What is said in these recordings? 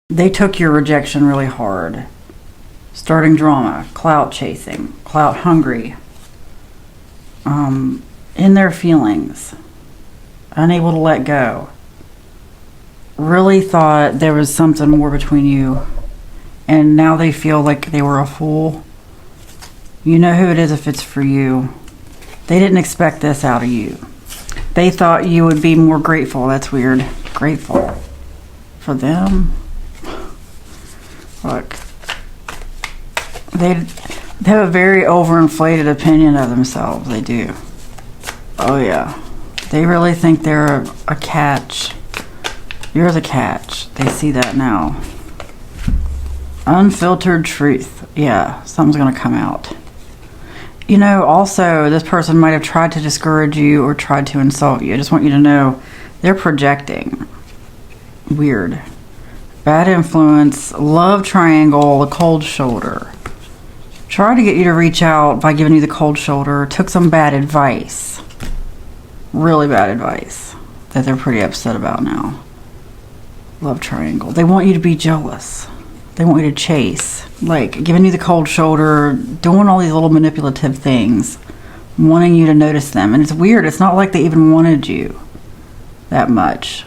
They took your rejection really hard. Starting drama, clout chasing, clout hungry, in their feelings, unable to let go. Really thought there was something more between you, and now they feel like they were a fool. You know who it is if it's for you. They didn't expect this out of you. They thought you would be more grateful. That's weird. Grateful for them. Look, they have a very overinflated opinion of themselves. They do. Oh yeah, they really think they're a catch. You're the catch. They see that now. Unfiltered truth. Yeah, something's gonna come out. You know, also, this person might have tried to discourage you or tried to insult you. I just want you to know they're projecting. Weird. Bad influence, love triangle, the cold shoulder. Tried to get you to reach out by giving you the cold shoulder. Took some bad advice. Really bad advice that they're pretty upset about now. Love triangle. They want you to be jealous. They want you to chase. Like, giving you the cold shoulder, doing all these little manipulative things, wanting you to notice them. And it's weird. It's not like they even wanted you that much.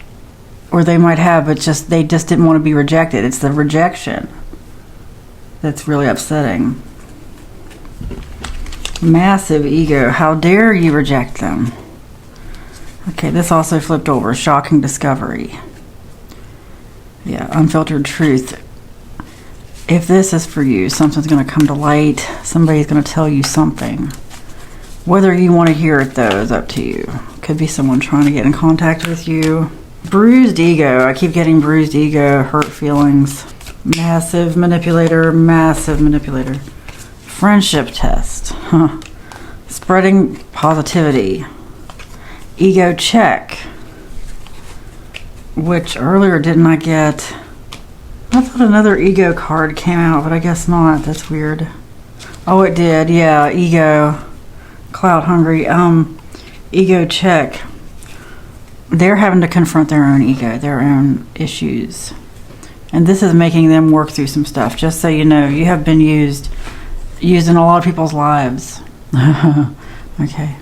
Or they might have, but they just didn't want to be rejected. It's the rejection that's really upsetting. Massive ego. How dare you reject them? Okay, this also flipped over. Shocking discovery. Yeah, unfiltered truth. If this is for you, something's going to come to light. Somebody's going to tell you something. Whether you want to hear it, though, is up to you. Could be someone trying to get in contact with you. Bruised ego. I keep getting bruised ego, hurt feelings. Massive manipulator, massive manipulator. Friendship test. Huh. Spreading positivity. Ego check. Which earlier didn't I get? I thought another ego card came out, but I guess not. That's weird. Oh, it did. Yeah, ego. Clout hungry. Ego check. They're having to confront their own ego, their own issues. And this is making them work through some stuff. Just so you know, you have been used in a lot of people's lives. Okay.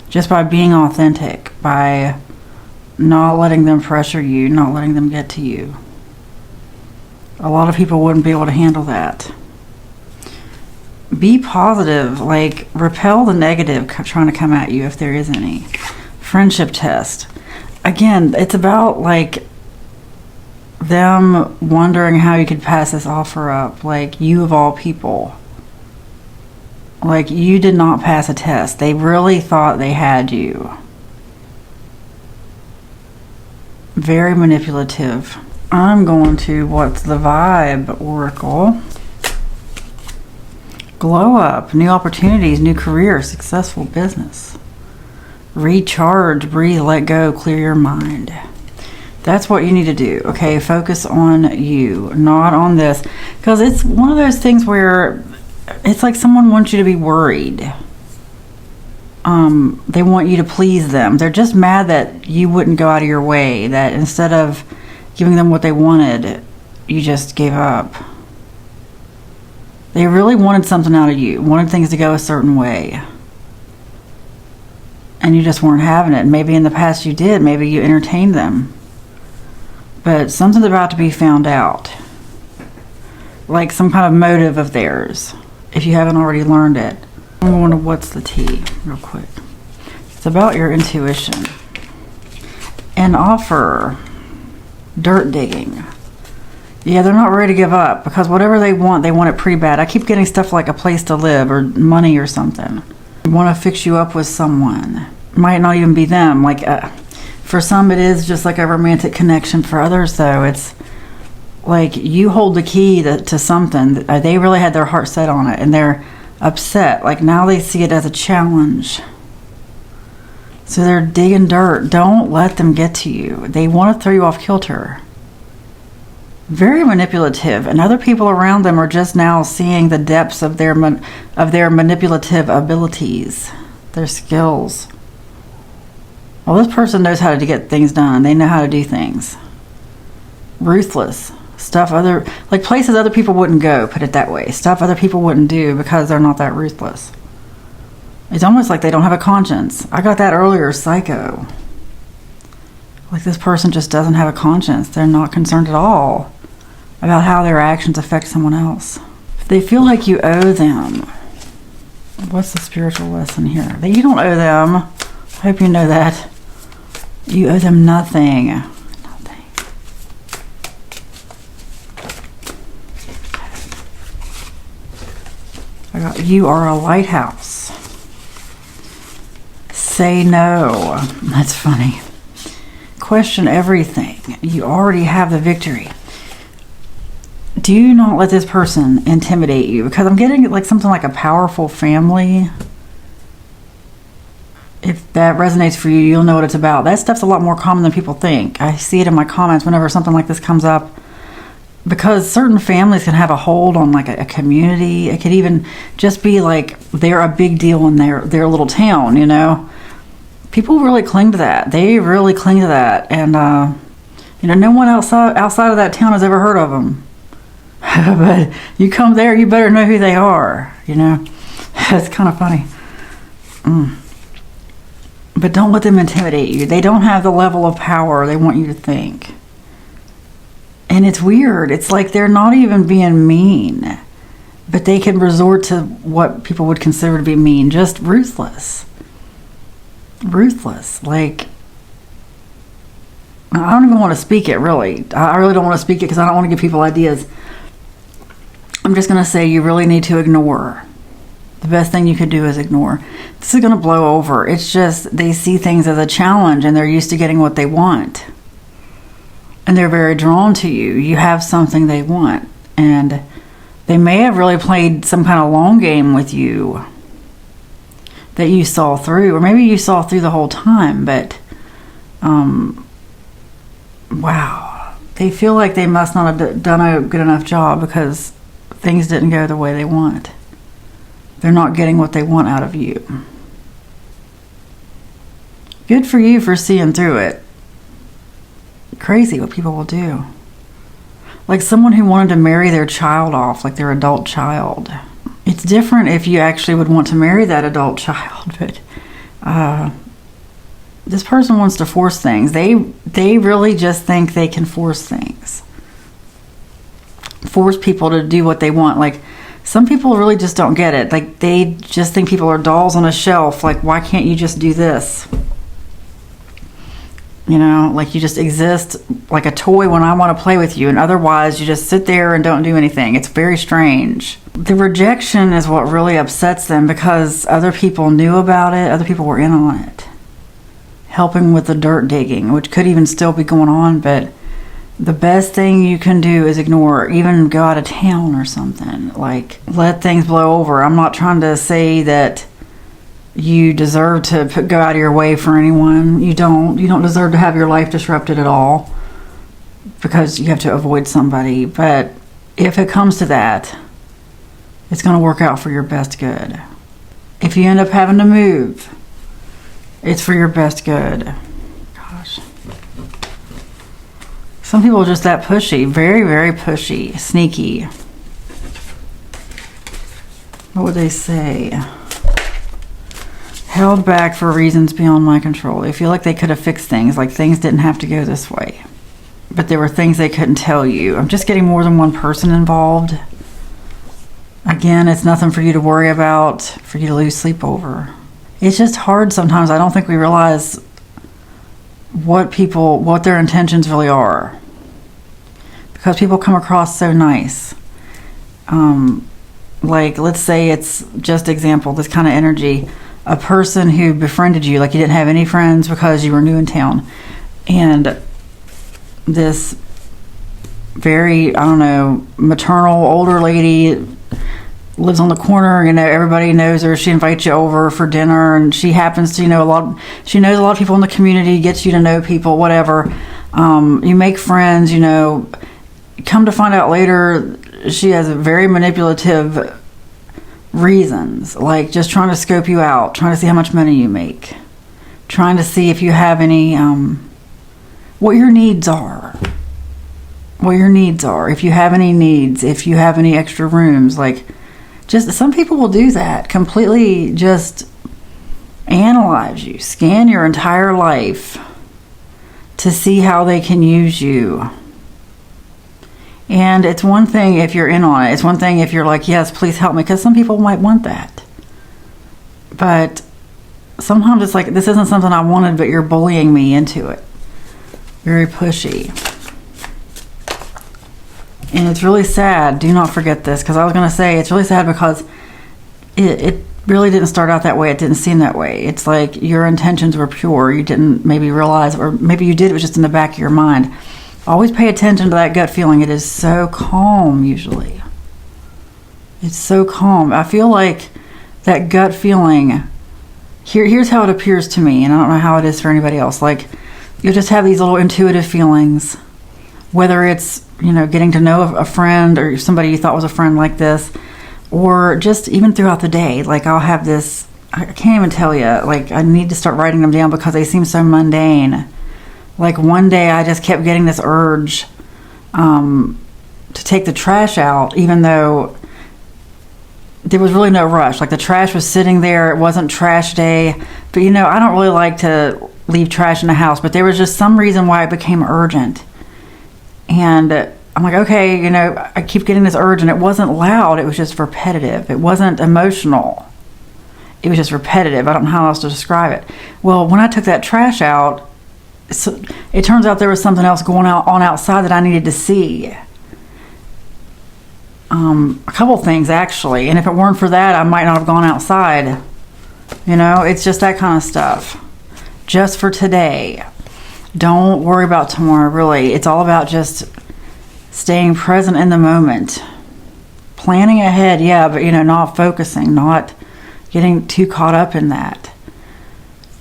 Just by being authentic, by not letting them pressure you, not letting them get to you. A lot of people wouldn't be able to handle that. Be positive, like repel the negative trying to come at you if there is any. Friendship test. Again, it's about like them wondering how you could pass this offer up. Like, you of all people. Like, you did not pass a test. They really thought they had you. Very manipulative. I'm going to What's the Vibe Oracle. Glow up, new opportunities, new career, successful business. Recharge, breathe, let go, clear your mind. That's what you need to do, okay? Focus on you, not on this. Because it's one of those things where it's like someone wants you to be worried. They want you to please them. They're just mad that you wouldn't go out of your way, that instead of giving them what they wanted, you just gave up. They really wanted something out of you, wanted things to go a certain way. And you just weren't having it. Maybe in the past you did. Maybe you entertained them. But something's about to be found out. Like some kind of motive of theirs, if you haven't already learned it. I'm going to What's the Tea, real quick. It's about your intuition. An offer. Dirt digging. Yeah, they're not ready to give up, because whatever they want it pretty bad. I keep getting stuff like a place to live or money or something. They want to fix you up with someone. Might not even be them. Like, for some it is just like a romantic connection. For others, though, it's like you hold the key to something. They really had their heart set on it, and they're upset. Like, now they see it as a challenge. So they're digging dirt. Don't let them get to you. They want to throw you off kilter. Very manipulative, and other people around them are just now seeing the depths of their manipulative abilities, their skills. Well, this person knows how to get things done. They know how to do things. Ruthless. Places other people wouldn't go, put it that way. Stuff other people wouldn't do because they're not that ruthless. It's almost like they don't have a conscience. I got that earlier, psycho. Like this person just doesn't have a conscience. They're not concerned at all about how their actions affect someone else. If they feel like you owe them, what's the spiritual lesson here? That you don't owe them. I hope you know that. You owe them nothing. Nothing. I got, you are a lighthouse. Say no. That's funny. Question everything. You already have the victory. Do not let this person intimidate you, because I'm getting like something like a powerful family. If that resonates for you, you'll know what it's about. That stuff's a lot more common than people think. I see it in my comments whenever something like this comes up, because certain families can have a hold on like a community. It could even just be like they're a big deal in their little town, you know. People really cling to that. They really cling to that. And, no one outside of that town has ever heard of them. But you come there, you better know who they are, you know. It's kind of funny. But don't let them intimidate you. They don't have the level of power they want you to think. And it's weird. It's like they're not even being mean, but they can resort to what people would consider to be mean. Just ruthless. Ruthless. Like, I don't even want to speak it, really. I really don't want to speak it because I don't want to give people ideas. I'm just going to say you really need to ignore. The best thing you could do is ignore. This is going to blow over. It's just they see things as a challenge and they're used to getting what they want. And they're very drawn to you. You have something they want. And they may have really played some kind of long game with you that you saw through. Or maybe you saw through the whole time. But, wow. They feel like they must not have done a good enough job because things didn't go the way they want. They're not getting what they want out of you. Good for you for seeing through it. Crazy what people will do. Like someone who wanted to marry their child off, like their adult child. It's different if you actually would want to marry that adult child, but this person wants to force things. They really just think they can force things. Force people to do what they want. Like, some people really just don't get it. Like, they just think people are dolls on a shelf. Like, why can't you just do this? You know, like you just exist like a toy when I want to play with you, and otherwise you just sit there and don't do anything. It's very strange. The rejection is what really upsets them because other people knew about it. Other people were in on it. Helping with the dirt digging, which could even still be going on, but the best thing you can do is ignore, even go out of town or something. Like, let things blow over. I'm not trying to say that you deserve to go out of your way for anyone. You don't deserve to have your life disrupted at all because you have to avoid somebody. But if it comes to that, it's going to work out for your best good. If you end up having to move, it's for your best good. Gosh. Some people are just that pushy. Very, very pushy. Sneaky. What would they say? Held back for reasons beyond my control. They feel like they could have fixed things. Like things didn't have to go this way. But there were things they couldn't tell you. I'm just getting more than one person involved. Again, it's nothing for you to worry about, for you to lose sleep over. It's just hard sometimes. I don't think we realize what their intentions really are. Because people come across so nice. Like, let's say it's just example, this kind of energy. A person who befriended you, like you didn't have any friends because you were new in town. And this very, I don't know, maternal older lady lives on the corner, everybody knows her. She invites you over for dinner, and she happens to, she knows a lot of people in the community, gets you to know people, whatever. You make friends, come to find out later, she has a very manipulative reasons, like just trying to scope you out, trying to see how much money you make, trying to see if you have any, what your needs are, what your needs are, if you have any needs, if you have any extra rooms. Like, just some people will do that, completely just analyze you, scan your entire life to see how they can use you. And it's one thing if you're in on it. It's one thing if you're like, yes, please help me, because some people might want that. But sometimes it's like, this isn't something I wanted, but you're bullying me into it. Very pushy. And it's really sad. Do not forget this, because I was going to say it's really sad because it really didn't start out that way. It didn't seem that way. It's like your intentions were pure. You didn't maybe realize, or maybe you did, it was just in the back of your mind. Always pay attention to that gut feeling. It is so calm usually. It's so calm. I feel like that gut feeling, here's how it appears to me, and I don't know how it is for anybody else. Like, you'll just have these little intuitive feelings, whether it's, getting to know a friend or somebody you thought was a friend like this, or just even throughout the day. Like, I'll have this, I can't even tell you, like, I need to start writing them down because they seem so mundane. Like, one day I just kept getting this urge to take the trash out, even though there was really no rush. Like, the trash was sitting there. It wasn't trash day. But, I don't really like to leave trash in the house, but there was just some reason why it became urgent. And I'm like, okay, I keep getting this urge, and it wasn't loud. It was just repetitive. It wasn't emotional. It was just repetitive. I don't know how else to describe it. Well, when I took that trash out, so it turns out there was something else going on outside that I needed to see. A couple things, actually. And if it weren't for that, I might not have gone outside. It's just that kind of stuff. Just for today. Don't worry about tomorrow, really. It's all about just staying present in the moment. Planning ahead, yeah, but, not focusing, not getting too caught up in that.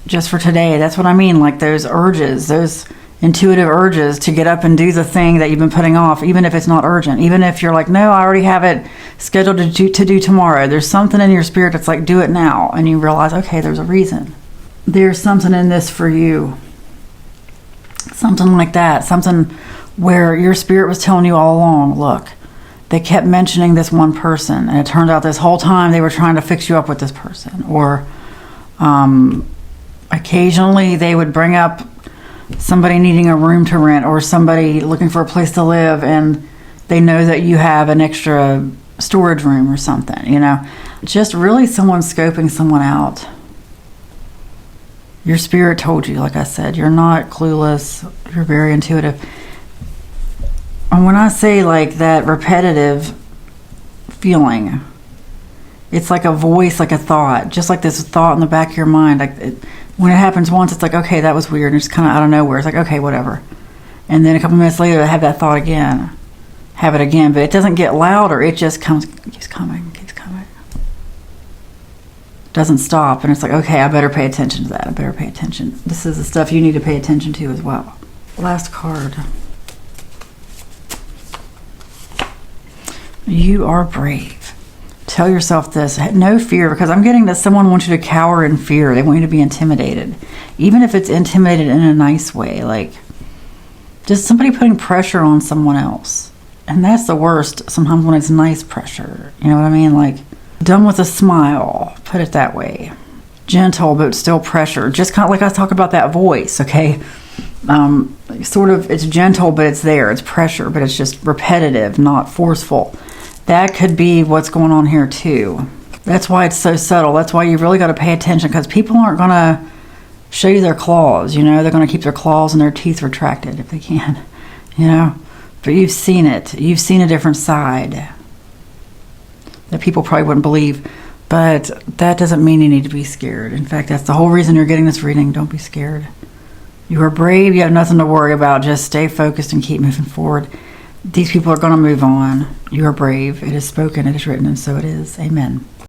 Just for today. That's what I mean. Like, those urges, those intuitive urges to get up and do the thing that you've been putting off, even if it's not urgent. Even if you're like, no, I already have it scheduled to do tomorrow. There's something in your spirit that's like, do it now. And you realize, okay, there's a reason. There's something in this for you. Something like that. Something where your spirit was telling you all along, look, they kept mentioning this one person, and it turned out this whole time they were trying to fix you up with this person. Or occasionally they would bring up somebody needing a room to rent, or somebody looking for a place to live, and they know that you have an extra storage room or something, Just really someone scoping someone out. Your spirit told you, like I said, you're not clueless. You're very intuitive. And when I say like that repetitive feeling, it's like a voice, like a thought, just like this thought in the back of your mind. Like when it happens once, it's like, okay, that was weird. And it's kind of out of nowhere. It's like, okay, whatever. And then a couple minutes later, I have that thought again. Have it again. But it doesn't get louder. It just keeps coming. Doesn't stop. And it's like, okay, I better pay attention to that. I better pay attention. This is the stuff you need to pay attention to as well. Last card. You are brave. Tell yourself this. No fear, because I'm getting that someone wants you to cower in fear. They want you to be intimidated. Even if it's intimidated in a nice way. Like, just somebody putting pressure on someone else. And that's the worst sometimes when it's nice pressure. You know what I mean? Like, done with a smile, put it that way. Gentle, but still pressure. Just kind of like I talk about that voice, okay? Sort of, it's gentle, but it's there. It's pressure, but it's just repetitive, not forceful. That could be what's going on here too. That's why it's so subtle. That's why you really got to pay attention, because people aren't going to show you their claws, They're going to keep their claws and their teeth retracted if they can, But you've seen it. You've seen a different side that people probably wouldn't believe, but that doesn't mean you need to be scared. In fact, that's the whole reason you're getting this reading. Don't be scared. You are brave. You have nothing to worry about. Just stay focused and keep moving forward. These people are going to move on. You are brave. It is spoken. It is written, and so it is. Amen.